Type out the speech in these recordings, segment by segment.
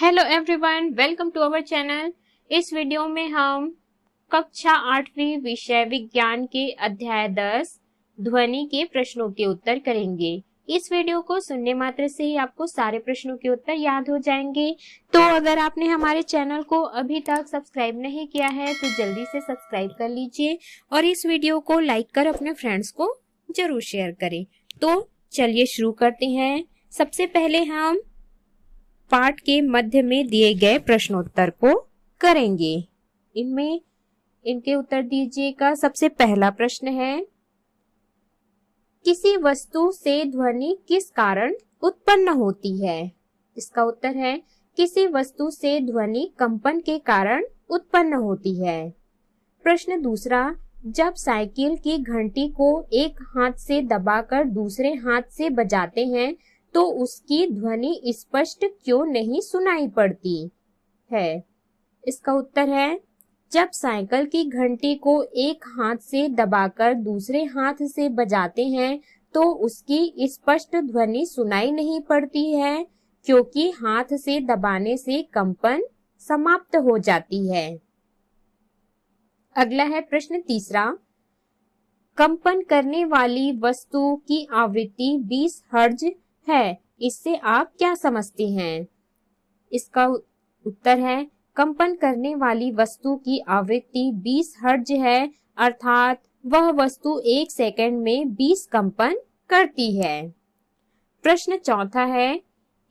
Hello everyone, welcome to our channel. इस video में हम कक्षा 8वीं विषय विज्ञान के अध्याय 10 ध्वनि के प्रश्नों के उत्तर करेंगे। इस वीडियो को सुनने मात्र से ही आपको सारे प्रश्नों के उत्तर याद हो जाएंगे। तो अगर आपने हमारे चैनल को अभी तक सब्सक्राइब नहीं किया है तो जल्दी से सब्सक्राइब कर लीजिए और इस वीडियो को लाइक कर अपने फ्रेंड्स को जरूर शेयर करें। तो चलिए शुरू करते हैं। सबसे पहले हम पाठ के मध्य में दिए गए प्रश्नोत्तर को करेंगे। इनमें इनके उत्तर दीजिएगा। सबसे पहला प्रश्न है, किसी वस्तु से ध्वनि किस कारण उत्पन्न होती है? इसका उत्तर है, किसी वस्तु से ध्वनि कंपन के कारण उत्पन्न होती है। प्रश्न दूसरा, जब साइकिल की घंटी को एक हाथ से दबाकर दूसरे हाथ से बजाते हैं तो उसकी ध्वनि स्पष्ट क्यों नहीं सुनाई पड़ती है? इसका उत्तर है, जब साइकिल की घंटी को एक हाथ से दबाकर दूसरे हाथ से बजाते हैं तो उसकी स्पष्ट ध्वनि सुनाई नहीं पड़ती है क्योंकि हाथ से दबाने से कंपन समाप्त हो जाती है। अगला है प्रश्न तीसरा, कंपन करने वाली वस्तु की आवृत्ति 20 हर्ट्ज है, इससे आप क्या समझते हैं? इसका उत्तर है, कंपन करने वाली वस्तु की आवृत्ति 20 हर्ट्ज है, अर्थात वह वस्तु 1 सेकंड में 20 कंपन करती है। प्रश्न चौथा है,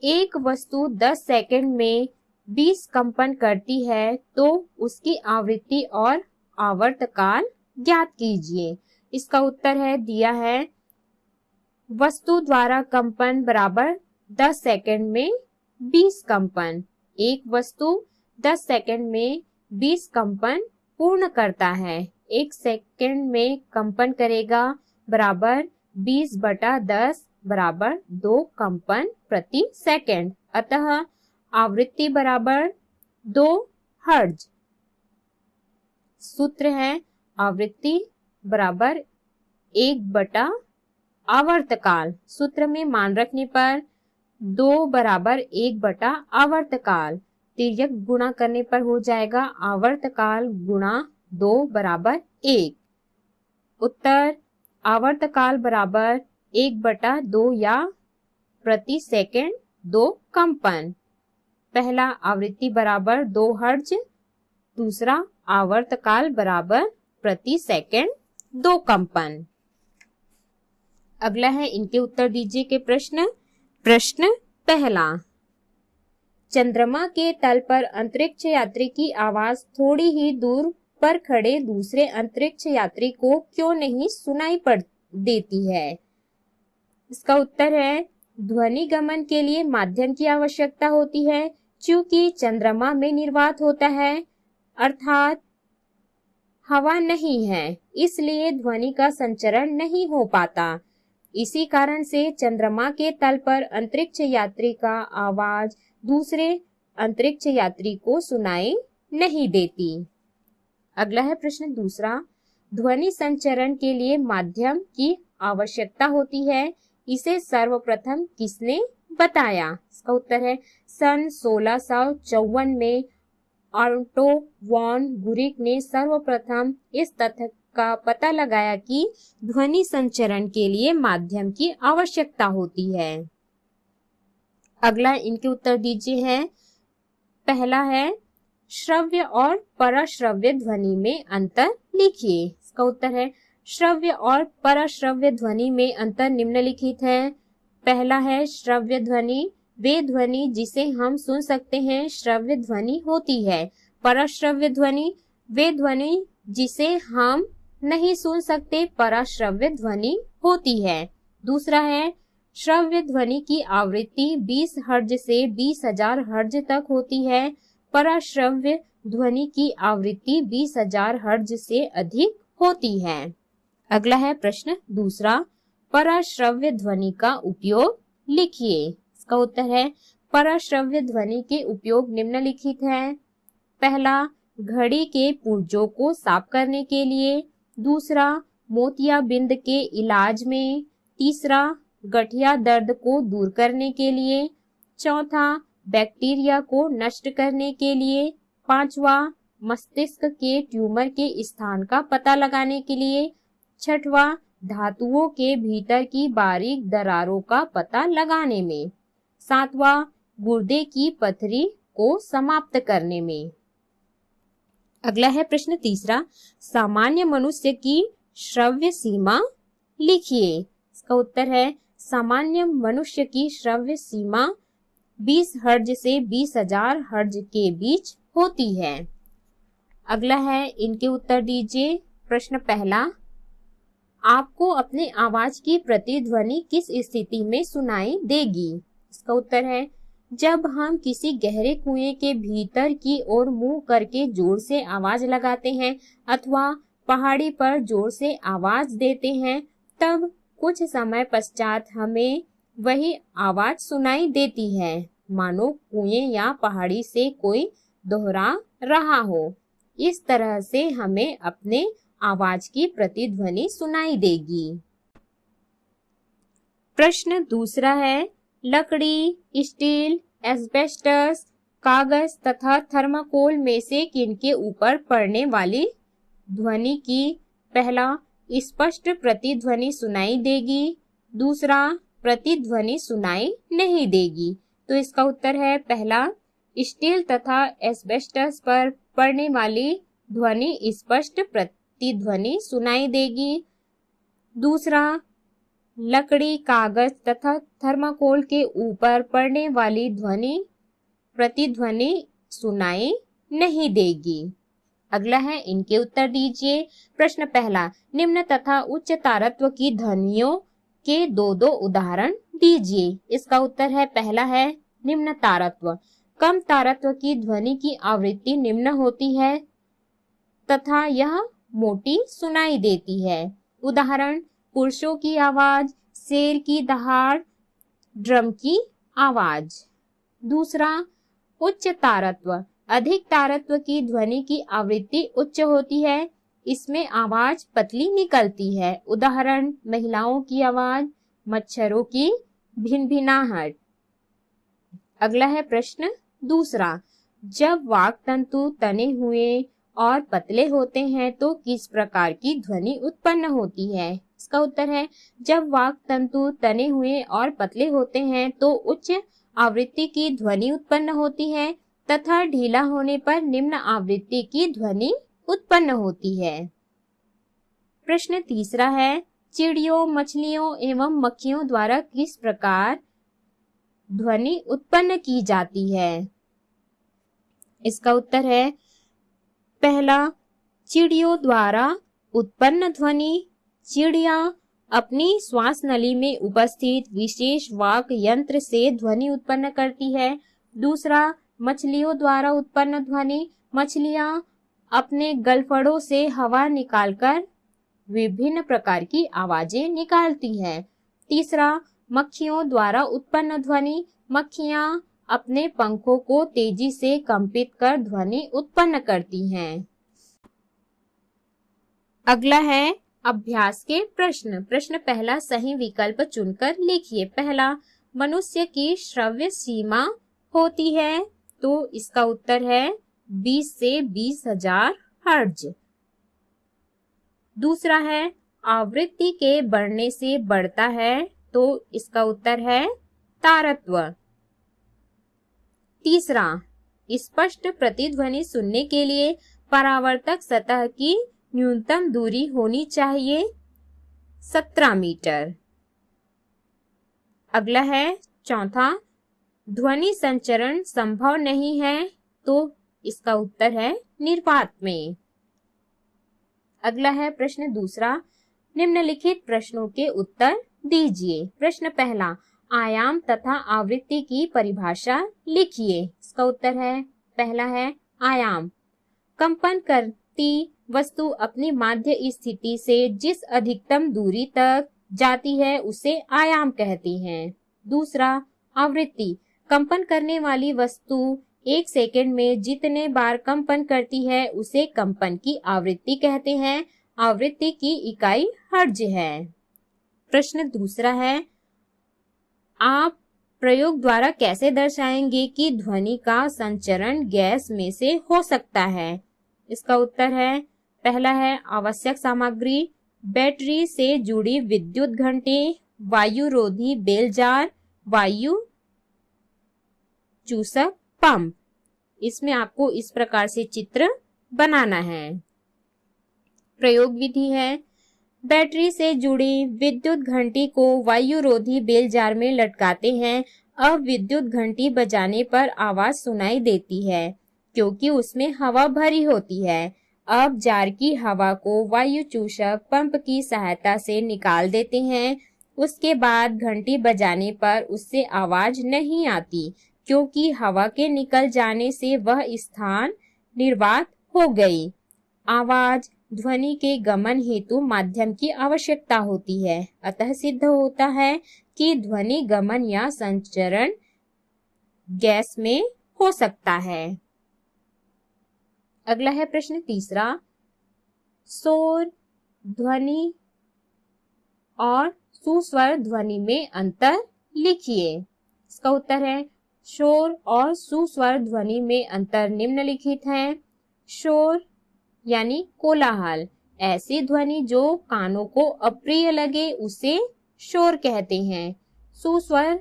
एक वस्तु 10 सेकंड में 20 कंपन करती है तो उसकी आवृत्ति और आवर्तकाल ज्ञात कीजिए। इसका उत्तर है दिया है, वस्तु द्वारा कंपन बराबर 10 सेकंड में 20 कंपन। एक वस्तु 10 सेकंड में 20 कंपन पूर्ण करता है। 1 सेकंड में कंपन करेगा बराबर 20/10 बराबर 2 कंपन प्रति सेकंड। अतः आवृत्ति बराबर 2 हर्ट्ज। सूत्र है, आवृत्ति बराबर 1 आवर्तकाल। सूत्र में मान रखने पर 2 बराबर 1 आवर्तकाल, तिर्यक गुणा करने पर हो जाएगा आवर्तकाल गुणा 2 बराबर 1। उत्तर आवर्तकाल बराबर 1/2 या प्रति सेकंड 2 कंपन। पहला आवृत्ति बराबर 2 हर्ट्ज, दूसरा आवर्तकाल बराबर प्रति सेकंड 2 कंपन। अगला है, इनके उत्तर दीजिए के प्रश्न। प्रश्न पहला, चंद्रमा के तल पर अंतरिक्ष यात्री की आवाज थोड़ी ही दूर पर खड़े दूसरे अंतरिक्ष यात्री को क्यों नहीं सुनाई पड़ देती है? इसका उत्तर है, ध्वनि गमन के लिए माध्यम की आवश्यकता होती है। चूंकि चंद्रमा में निर्वात होता है अर्थात हवा नहीं है, इसलिए ध्वनि का संचरण नहीं हो पाता। इसी कारण से चंद्रमा के तल पर अंतरिक्ष यात्री का आवाज दूसरे अंतरिक्ष यात्री को सुनाई नहीं देती। अगला है प्रश्न दूसरा, ध्वनि संचरण के लिए माध्यम की आवश्यकता होती है, इसे सर्वप्रथम किसने बताया? इसका उत्तर है, सन 1654 में ऑटो वॉन गुरिक ने सर्वप्रथम इस तथ्य का पता लगाया कि ध्वनि संचरण के लिए माध्यम की आवश्यकता होती है। अगला इनके उत्तर दीजिए है। पहला है, श्रव्य और परश्रव्य ध्वनि में अंतर लिखिए। इसका उत्तर है, श्रव्य और परश्रव्य ध्वनि में अंतर निम्नलिखित है। पहला है, श्रव्य ध्वनि वे ध्वनि जिसे हम सुन सकते हैं श्रव्य ध्वनि होती है। परश्रव्य ध्वनि वे ध्वनि जिसे हम नहीं सुन सकते पराश्रव्य ध्वनि होती है। दूसरा है, श्रव्य ध्वनि की आवृत्ति 20 हर्ट्ज से 20,000 हर्ट्ज तक होती है। पराश्रव्य ध्वनि की आवृत्ति 20,000 हर्ट्ज से अधिक होती है। अगला है प्रश्न दूसरा, पराश्रव्य ध्वनि का उपयोग लिखिए। इसका उत्तर है, पराश्रव्य ध्वनि के उपयोग निम्नलिखित है। पहला, घड़ी के पुर्जों को साफ करने के लिए। दूसरा, मोतियाबिंद के इलाज में। तीसरा, गठिया दर्द को दूर करने के लिए। चौथा, बैक्टीरिया को नष्ट करने के लिए। 5वां, मस्तिष्क के ट्यूमर के स्थान का पता लगाने के लिए। 6वां, धातुओं के भीतर की बारीक दरारों का पता लगाने में। 7वां, गुर्दे की पथरी को समाप्त करने में। अगला है प्रश्न तीसरा, सामान्य मनुष्य की श्रव्य सीमा लिखिए। इसका उत्तर है सामान्य मनुष्य की श्रव्य सीमा 20 हर्ट्ज से 20,000 हर्ट्ज के बीच होती है। अगला है, इनके उत्तर दीजिए। प्रश्न पहला, आपको अपने आवाज की प्रतिध्वनि किस स्थिति में सुनाई देगी? इसका उत्तर है जब हम किसी गहरे कुएं के भीतर की ओर मुंह करके जोर से आवाज लगाते हैं अथवा पहाड़ी पर जोर से आवाज देते हैं, तब कुछ समय पश्चात हमें वही आवाज सुनाई देती है, मानो कुएं या पहाड़ी से कोई दोहरा रहा हो। इस तरह से हमें अपने आवाज की प्रतिध्वनि सुनाई देगी। प्रश्न दूसरा है, लकड़ी, स्टील, एस्बेस्टस, कागज तथा थर्माकोल में से किनके ऊपर पड़ने वाली ध्वनि की पहला स्पष्ट प्रतिध्वनि सुनाई देगी, दूसरा प्रतिध्वनि सुनाई नहीं देगी? तो इसका उत्तर है पहला, स्टील तथा एस्बेस्टस पर पड़ने वाली ध्वनि स्पष्ट प्रतिध्वनि सुनाई देगी। दूसरा, लकड़ी, कागज तथा थर्माकोल के ऊपर पड़ने वाली ध्वनि प्रतिध्वनि सुनाई नहीं देगी। अगला है, इनके उत्तर दीजिए। प्रश्न पहला, निम्न तथा उच्च तारत्व की ध्वनियों के दो दो उदाहरण दीजिए। इसका उत्तर है पहला है निम्न तारत्व। कम तारत्व की ध्वनि की आवृत्ति निम्न होती है तथा यह मोटी सुनाई देती है। उदाहरण, पुरुषों की आवाज, शेर की दहाड़, ड्रम की आवाज। दूसरा, उच्च तारत्व। अधिक तारत्व की ध्वनि की आवृत्ति उच्च होती है, इसमें आवाज पतली निकलती है। उदाहरण, महिलाओं की आवाज, मच्छरों की भिनभिनाहट। अगला है प्रश्न दूसरा, जब वाक् तंतु तने हुए और पतले होते हैं तो किस प्रकार की ध्वनि उत्पन्न होती है? इसका उत्तर है जब वाक् तंतु तने हुए और पतले होते हैं तो उच्च आवृत्ति की ध्वनि उत्पन्न होती है तथा ढीला होने पर निम्न आवृत्ति की ध्वनि उत्पन्न होती है। प्रश्न तीसरा है, चिड़ियों, मछलियों एवं मक्खियों द्वारा किस प्रकार ध्वनि उत्पन्न की जाती है? इसका उत्तर है पहला, चिड़ियों द्वारा उत्पन्न ध्वनि। चिड़िया अपनी श्वास नली में उपस्थित विशेष वाक यंत्र से ध्वनि उत्पन्न करती है। दूसरा, मछलियों द्वारा उत्पन्न ध्वनि। मछलियां अपने गलफड़ों से हवा निकालकर विभिन्न प्रकार की आवाजें निकालती हैं। तीसरा, मक्खियों द्वारा उत्पन्न ध्वनि। मक्खियां अपने पंखों को तेजी से कंपित कर ध्वनि उत्पन्न करती हैं। अगला है अभ्यास के प्रश्न। प्रश्न पहला सही विकल्प चुनकर लिखिए। पहला, मनुष्य की श्रव्य सीमा होती है, तो इसका उत्तर है 20 से 20,000 हर्ट्ज। दूसरा है, आवृत्ति के बढ़ने से बढ़ता है, तो इसका उत्तर है तारत्व। तीसरा, स्पष्ट प्रतिध्वनि सुनने के लिए परावर्तक सतह की न्यूनतम दूरी होनी चाहिए 17 मीटर। अगला है चौथा, ध्वनि संचरण संभव नहीं है, तो इसका उत्तर है निर्वात में। अगला है प्रश्न दूसरा, निम्नलिखित प्रश्नों के उत्तर दीजिए। प्रश्न पहला, आयाम तथा आवृत्ति की परिभाषा लिखिए। इसका उत्तर है पहला है आयाम। कंपन करती वस्तु अपनी माध्य स्थिति से जिस अधिकतम दूरी तक जाती है उसे आयाम कहते हैं। दूसरा, आवृत्ति। कंपन करने वाली वस्तु 1 सेकंड में जितने बार कंपन करती है उसे कंपन की आवृत्ति कहते हैं। आवृत्ति की इकाई हर्ट्ज है। प्रश्न दूसरा है, आप प्रयोग द्वारा कैसे दर्शाएंगे कि ध्वनि का संचरण गैस में से हो सकता है? इसका उत्तर है, पहला है आवश्यक सामग्री, बैटरी से जुड़ी विद्युत घंटी, वायुरोधी बेलजार, वायु चूसक पंप। इसमें आपको इस प्रकार से चित्र बनाना है। प्रयोग विधि है, बैटरी से जुड़ी विद्युत घंटी को वायुरोधी बेलजार में लटकाते हैं। अब विद्युत घंटी बजाने पर आवाज सुनाई देती है क्योंकि उसमें हवा भरी होती है। अब जार की हवा को वायु चूसक पंप की सहायता से निकाल देते हैं। उसके बाद घंटी बजाने पर उससे आवाज नहीं आती क्योंकि हवा के निकल जाने से वह स्थान निर्वात हो गई। आवाज ध्वनि के गमन हेतु माध्यम की आवश्यकता होती है, अतः सिद्ध होता है कि ध्वनि गमन या संचरण गैस में हो सकता है। अगला है प्रश्न तीसरा, शोर ध्वनि और सुस्वर ध्वनि में अंतर लिखिए। इसका उत्तर है, शोर और सुस्वर ध्वनि में अंतर निम्नलिखित है। शोर यानी कोलाहल, ऐसी ध्वनि जो कानों को अप्रिय लगे उसे शोर कहते हैं। सुस्वर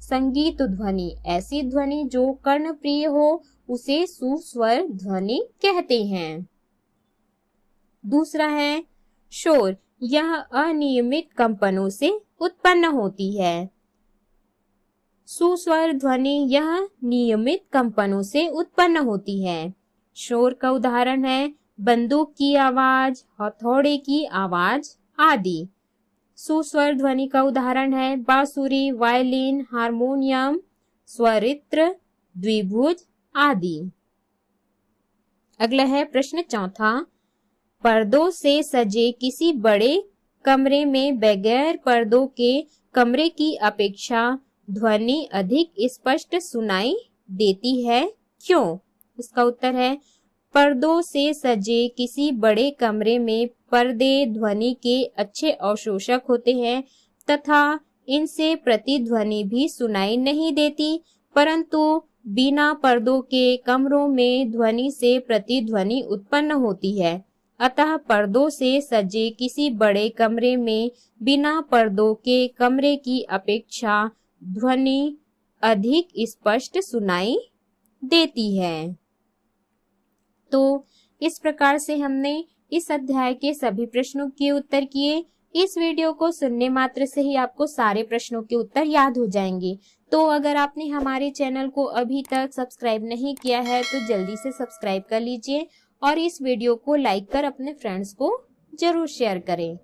संगीत ध्वनि, ऐसी ध्वनि जो कर्णप्रिय हो उसे सुस्वर ध्वनि कहते हैं। दूसरा है शोर, यह अनियमित कंपनों से उत्पन्न होती है। सुस्वर ध्वनि यह नियमित कंपनों से उत्पन्न होती है। शोर का उदाहरण है बंदूक की आवाज, हथौड़े की आवाज आदि। सुस्वर ध्वनि का उदाहरण है बांसुरी, वायलिन, हारमोनियम, स्वरित्र, द्विभुज आदि। अगला है प्रश्न चौथा, पर्दों से सजे किसी बड़े कमरे में बगैर पर्दों के कमरे की अपेक्षा ध्वनि अधिक स्पष्ट सुनाई देती है, क्यों? इसका उत्तर है, पर्दों से सजे किसी बड़े कमरे में पर्दे ध्वनि के अच्छे अवशोषक होते हैं तथा इनसे प्रतिध्वनि भी सुनाई नहीं देती, परंतु बिना पर्दों के कमरों में ध्वनि से प्रतिध्वनि उत्पन्न होती है। अतः पर्दों से सजे किसी बड़े कमरे में बिना पर्दों के कमरे की अपेक्षा ध्वनि अधिक स्पष्ट सुनाई देती है। तो इस प्रकार से हमने इस अध्याय के सभी प्रश्नों के उत्तर किए। इस वीडियो को सुनने मात्र से ही आपको सारे प्रश्नों के उत्तर याद हो जाएंगे। तो अगर आपने हमारे चैनल को अभी तक सब्सक्राइब नहीं किया है तो जल्दी से सब्सक्राइब कर लीजिए और इस वीडियो को लाइक कर अपने फ्रेंड्स को जरूर शेयर करें।